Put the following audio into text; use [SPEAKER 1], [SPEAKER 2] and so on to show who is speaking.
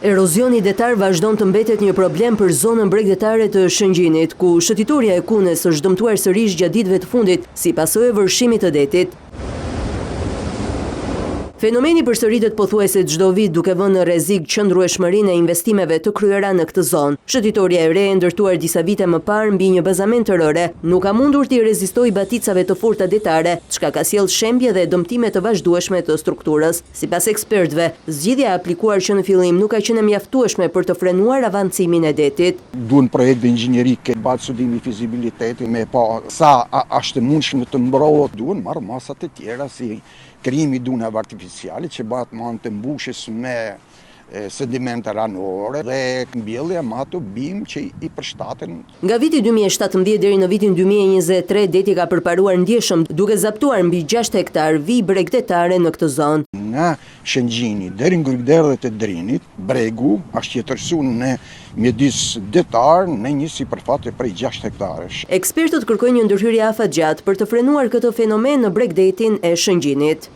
[SPEAKER 1] Erozioni detar vazhdon të mbetet një problem për zonën bregdetare të Shëngjinit, ku shëtitoria e Kunes është dëmtuar sërish gjatë ditëve të fundit si pasojë e vërshimit të detit. Fenomeni përsëritet pothuajse çdo vit duke vënë në rrezik qëndrueshmërinë e investimeve të kryera në këtë zonë. Shëtitoria e re e ndërtuar disa vite më parë mbi një bazament të rëre nuk ka mundur të rezistojë baticave të forta detare, çka ka sjellë shembje dhe dëmtime të vazhdueshme të strukturës. Sipas ekspertëve, zgjidhja e aplikuar që në fillim nuk ka qenë mjaftueshme për të frenuar avancimin e detit.
[SPEAKER 2] Duhen projekte inxhinierik, bëhet studimi i fizibilitetit me pa sa është mundshme të mbrohet, duhen marrë masat e tjera si krijimi i dunave artificiale që bëhet me anë të mbushjes me sedimente ranore dhe mbjellja me ato bimë që i përshtaten.
[SPEAKER 1] Nga viti 2017 deri në vitin 2023 deti ka përparuar ndjeshëm duke zaptuar mbi 6 hektar vijë bregdetare në këtë zonë.
[SPEAKER 2] Nga Shëngjini deri në Grykderdhet e Drinit, bregu është jetërsuar në mjedis detar në një sipërfaqe prej 6 hektarësh.
[SPEAKER 1] Ekspertët kërkojnë një ndërhyrje afatgjatë për të frenuar këtë fenomen në bregdetin e Shëngjinit.